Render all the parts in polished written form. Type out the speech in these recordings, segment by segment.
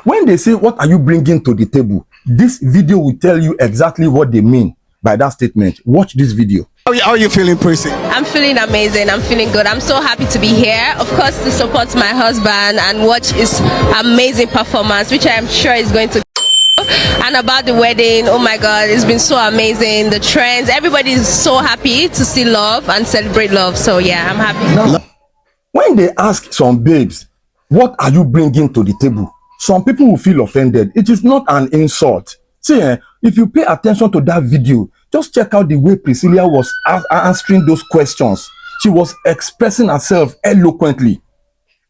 When they say, what are you bringing to the table? This video will tell you exactly what they mean by that statement. Watch this video. How are you feeling, Prissy? I'm feeling amazing. I'm feeling good. I'm so happy to be here. Of course, to support my husband and watch his amazing performance, which I am sure is going to. And about the wedding, oh my God, it's been so amazing. The trends, everybody is so happy to see love and celebrate love. So yeah, I'm happy. Now, when they ask some babes, what are you bringing to the table? Some people will feel offended. It is not an insult. See, if you pay attention to that video, just check out the way Priscilla was answering those questions. She was expressing herself eloquently.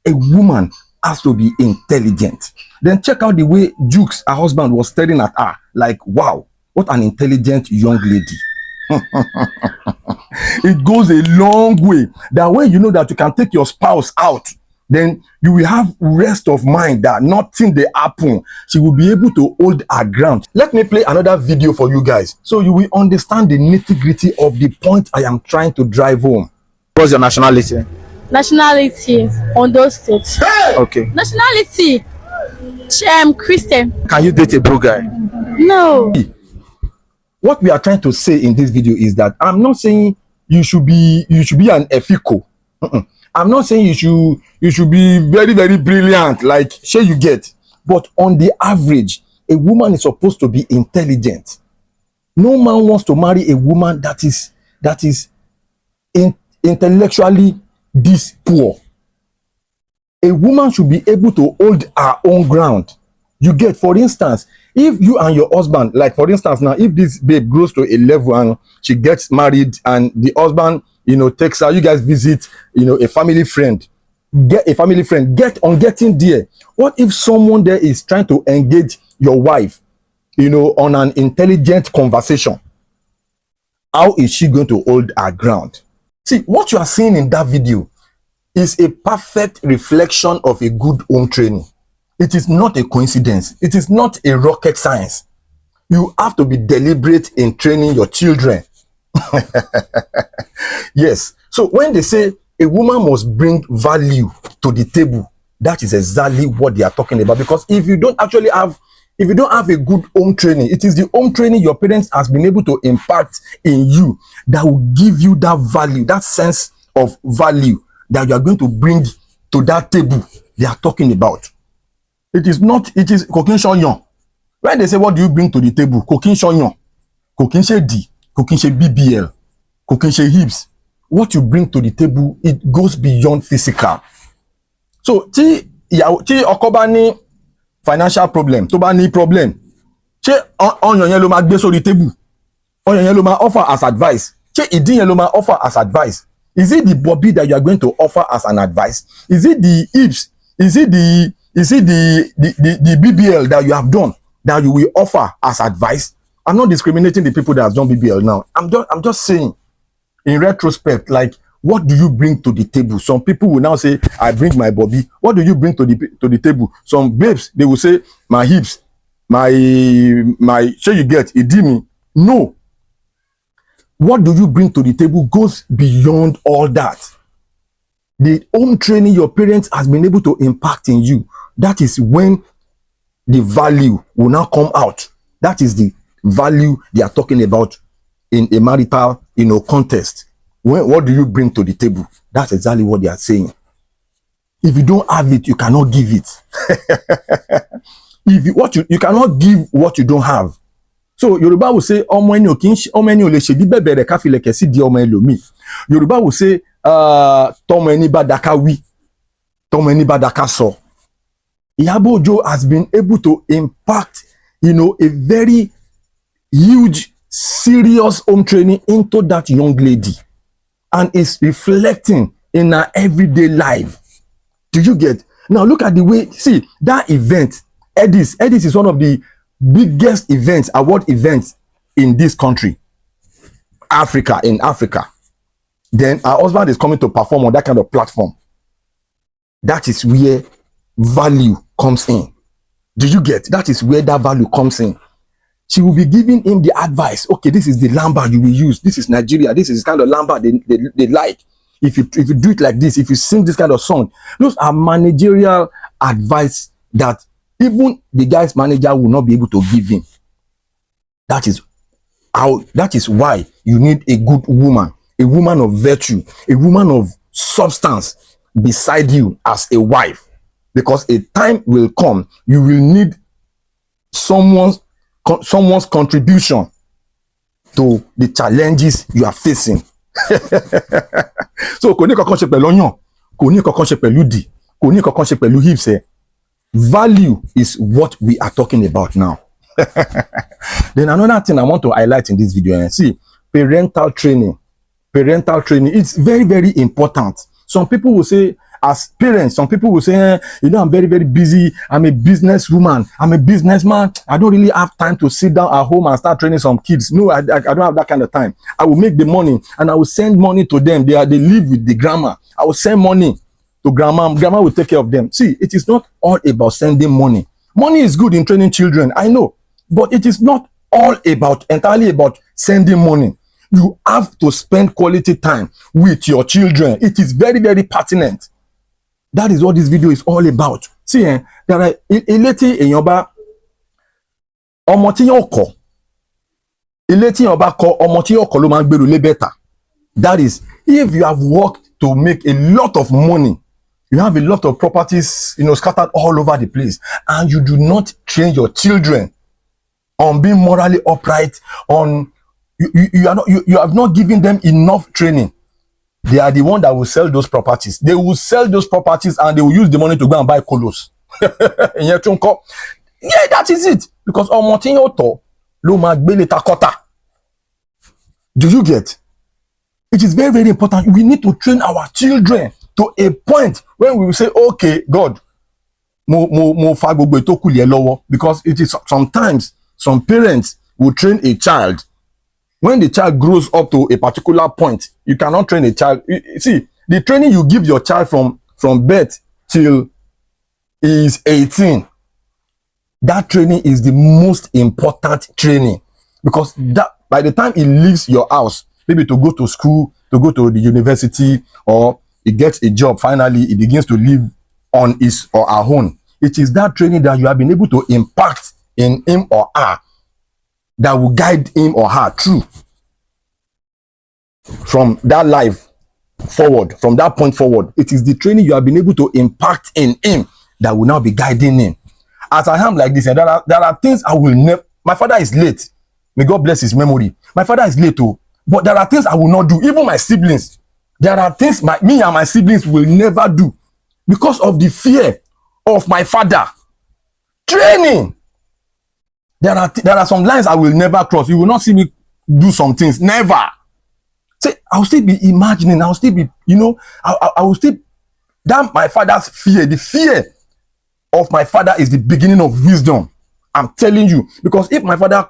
A woman has to be intelligent. Then check out the way Jukes, her husband, was staring at her like, wow, what an intelligent young lady. It goes a long way. That way you know that you can take your spouse out, then you will have rest of mind that nothing they happen. She will be able to hold her ground. Let me play another video for you guys so you will understand the nitty-gritty of the point I am trying to drive home. What's your nationality? Nationality, Ondo State. Hey! Okay. Nationality, Christian. Can you date a blue guy? No. What we are trying to say in this video is that I'm not saying you should be an efiko. I'm not saying you should be very, very brilliant, like sure you get. But on the average, a woman is supposed to be intelligent. No man wants to marry a woman that is intellectually this poor. A woman should be able to hold her own ground. You get, for instance, if you and your husband, like for instance now, if this babe grows to a level and she gets married and the husband, takes her, you guys visit, a family friend, get getting there. What if someone there is trying to engage your wife, on an intelligent conversation? How is she going to hold her ground? See, what you are seeing in that video is a perfect reflection of a good home training. It is not a coincidence. It is not a rocket science. You have to be deliberate in training your children. Yes. So when they say a woman must bring value to the table, that is exactly what they are talking about. Because if you don't have a good home training, it is the home training your parents has been able to impart in you that will give you that value, that sense of value that you are going to bring to that table they are talking about. It is cooking shonyon. When they say, what do you bring to the table? Cooking shonyon, cooking D, cooking BBL, cooking hips. What you bring to the table, it goes beyond physical. So, ti okoba ni financial problem, tó bá ní problem, ṣé ọyàn yẹn ló máa gbé sórí table? Ọyàn yẹn ló máa offer as advice? Ṣé ìdí yẹn ló máa offer as advice? Is it the bobby that you are going to offer as an advice? Is it the hips? Is it the BBL that you have done that you will offer as advice? I'm not discriminating the people that have done BBL now. I'm just saying, in retrospect, like, what do you bring to the table? Some people will now say, I bring my bobby. What do you bring to the table? Some babes, they will say, my hips, my sure you get, idimi. No. What do you bring to the table goes beyond all that. The home training your parents has been able to impact in you, that is when the value will now come out. That is the value they are talking about in a marital, context. What do you bring to the table? That's exactly what they are saying. If you don't have it, you cannot give it. You cannot give what you don't have. So Yoruba will say, Yoruba will say, so. Iyabo Ojo has been able to impact, a very huge, serious home training into that young lady. And it's reflecting in her everyday life. Do you get? Now look at the way, see, that event, Edis is one of the biggest events, award events in this country. In Africa. Then our husband is coming to perform on that kind of platform. That is where value comes in. Do you get? That is where that value comes in. She will be giving him the advice. Okay, this is the lamba you will use. This is Nigeria. This is the kind of lamba they like. If you do it like this, if you sing this kind of song, those are managerial advice that even the guy's manager will not be able to give him. That is why you need a good woman, a woman of virtue, a woman of substance beside you as a wife. Because a time will come, you will need someone's contribution to the challenges you are facing. So kò ní kankan ṣe pẹ̀lú ọyàn, kò ní kankan ṣe pẹ̀lú ìdí, kò ní kankan ṣe pẹ̀lú hips. Value is what we are talking about now. Then another thing I want to highlight in this video, see, parental training. Parental training, it's very, very important. Some people will say, as parents, some people will say, I'm very, very busy. I'm a businesswoman. I'm a businessman. I don't really have time to sit down at home and start training some kids. No, I don't have that kind of time. I will make the money and I will send money to them. They live with the grandma. I will send money to grandma. Grandma will take care of them. See, it is not all about sending money. Money is good in training children, I know. But it is not entirely about sending money. You have to spend quality time with your children. It is very, very pertinent. That is what this video is all about. See, there are ileti eyoba ọmọ tí yóò kọ́. Ileti eyoba kọ́ ọmọ tí yóò kọ́ ló máa gbèrú lé better. That is, if you have worked to make a lot of money, you have a lot of properties, scattered all over the place, and you do not train your children on being morally upright, on you have not given them enough training. They are the one that will sell those properties. They will sell those properties and they will use the money to go and buy colos. Yeah, that is it. Because do you get? It is very, very important. We need to train our children to a point when we will say, okay, God, because it is sometimes some parents will train a child. When the child grows up to a particular point, you cannot train a child. See, the training you give your child from birth till he is 18, that training is the most important training. Because that by the time he leaves your house, maybe to go to school, to go to the university, or he gets a job, finally he begins to live on his or her own. It is that training that you have been able to impact in him or her that will guide him or her through from that life forward, from that point forward. It is the training you have been able to impact in him that will now be guiding him. As I am like this, and there are things I will never. My father is late. May God bless his memory. My father is late too, but there are things I will not do. Even my siblings, there are things me and my siblings will never do because of the fear of my father. Training. There are some lines I will never cross. You will not see me do some things. Never. Say, I'll still be imagining. I'll still be, I will still. That my father's fear, the fear of my father is the beginning of wisdom. I'm telling you. Because if my father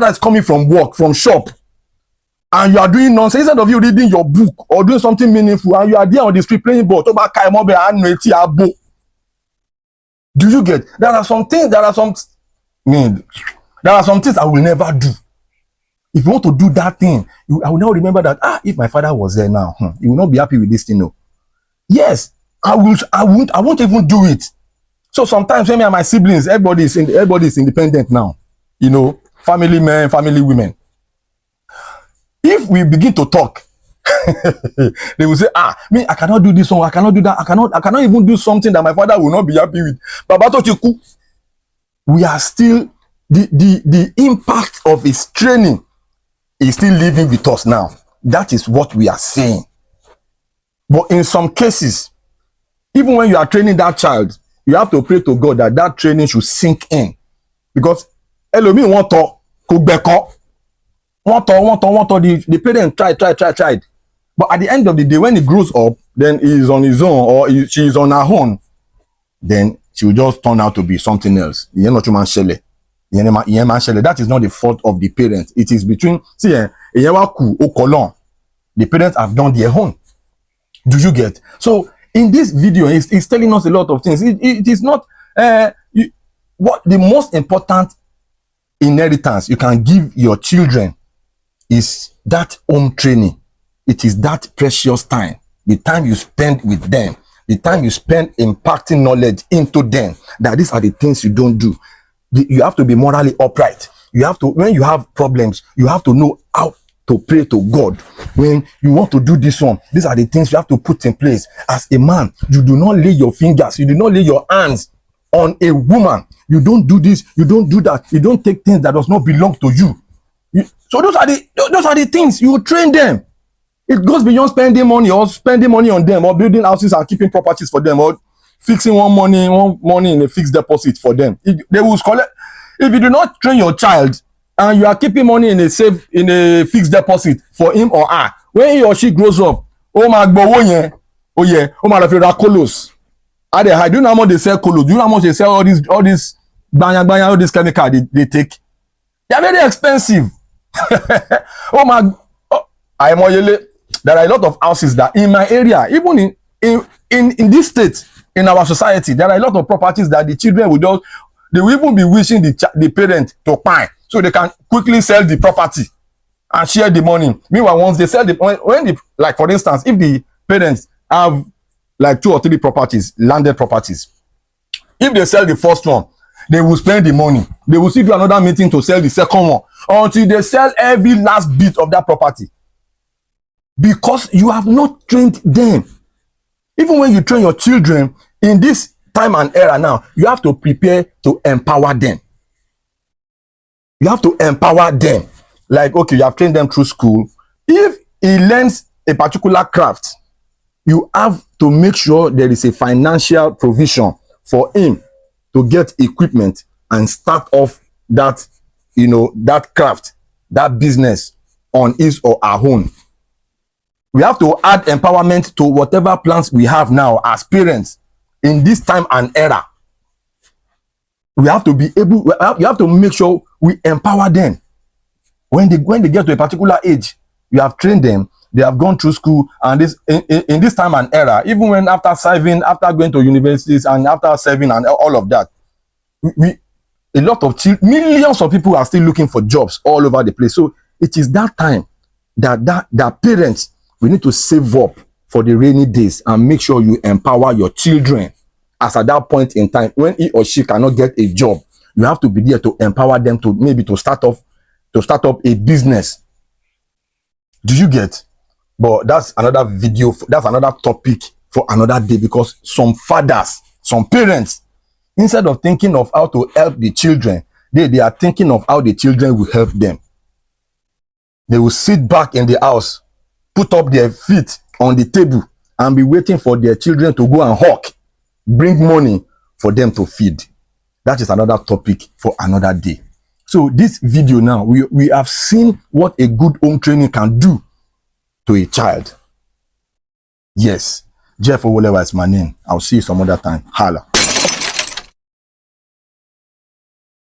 is coming from work, from shop, and you are doing nonsense, instead of you reading your book or doing something meaningful, and you are there on the street playing ball, do you get? There are some things I will never do. If you want to do that thing, I will now remember that, if my father was there now, he will not be happy with this thing. No. Yes, I won't even do it. So sometimes when me and my siblings, everybody is independent now. Family men, family women. If we begin to talk, they will say, me, I cannot do this one, I cannot do that, I cannot even do something that my father will not be happy with. Baba Tochiku, we are still the impact of his training is still living with us now. That is what we are saying. But in some cases, even when you are training that child, you have to pray to God that training should sink in. Because Elohim want to cook back up. Want to the parent tried. But at the end of the day, when he grows up, then he is on his own or she is on her own, then she will just turn out to be something else. That is not the fault of the parents. It is between, the parents have done their own. Do you get? So in this video, it's telling us a lot of things. It is not what the most important inheritance you can give your children is that home training. It is that precious time, the time you spend with them, the time you spend impacting knowledge into them, that these are the things you don't do. You have to be morally upright. You have to, when you have problems, you have to know how to pray to God. When you want to do this one, these are the things you have to put in place. As a man, you do not lay your fingers, you do not lay your hands on a woman. You don't do this, you don't do that, you don't take things that does not belong to you. So those are the things you train them. It goes beyond spending money on them, or building houses and keeping properties for them, or fixing one money in a fixed deposit for them. They will collect. If you do not train your child and you are keeping money in a fixed deposit for him or her, when he or she grows up, oh my God, oh yeah, oh my God, colos. Do you know how much they sell colos? Do you know how much they sell all this banya, all this chemical they take? They are very expensive. Oh my, there are a lot of houses that in my area, even in this state, in our society, there are a lot of properties that the children they will even be wishing the parent to buy, so they can quickly sell the property and share the money. Meanwhile, once they sell like for instance, if the parents have like 2 or 3 properties, landed properties, if they sell the first one, they will spend the money. They will still do another meeting to sell the second one until they sell every last bit of that property. Because you have not trained them. Even when you train your children in this time and era now, you have to prepare to empower them. You have to empower them. Like, okay, you have trained them through school. If he learns a particular craft, you have to make sure there is a financial provision for him to get equipment and start off that, that craft, that business on his or her own. We have to add empowerment to whatever plans we have now as parents in this time and era. We have to be able, you have to make sure we empower them. When they get to a particular age, you have trained them, they have gone through school, and in this time and era, even when after serving, after going to universities and after serving and all of that, a lot of millions of people are still looking for jobs all over the place. So it is that time that parents, we need to save up for the rainy days and make sure you empower your children. As at that point in time, when he or she cannot get a job, you have to be there to empower them to maybe to start up a business. Do you get? But that's another video, that's another topic for another day, because some fathers, some parents, instead of thinking of how to help the children, they are thinking of how the children will help them. They will sit back in the house, put up their feet on the table, and be waiting for their children to go and hawk, bring money for them to feed. That is another topic for another day. So this video now, we have seen what a good home training can do to a child. Yes, Jeff Owolewa is my name. I'll see you some other time. Holla.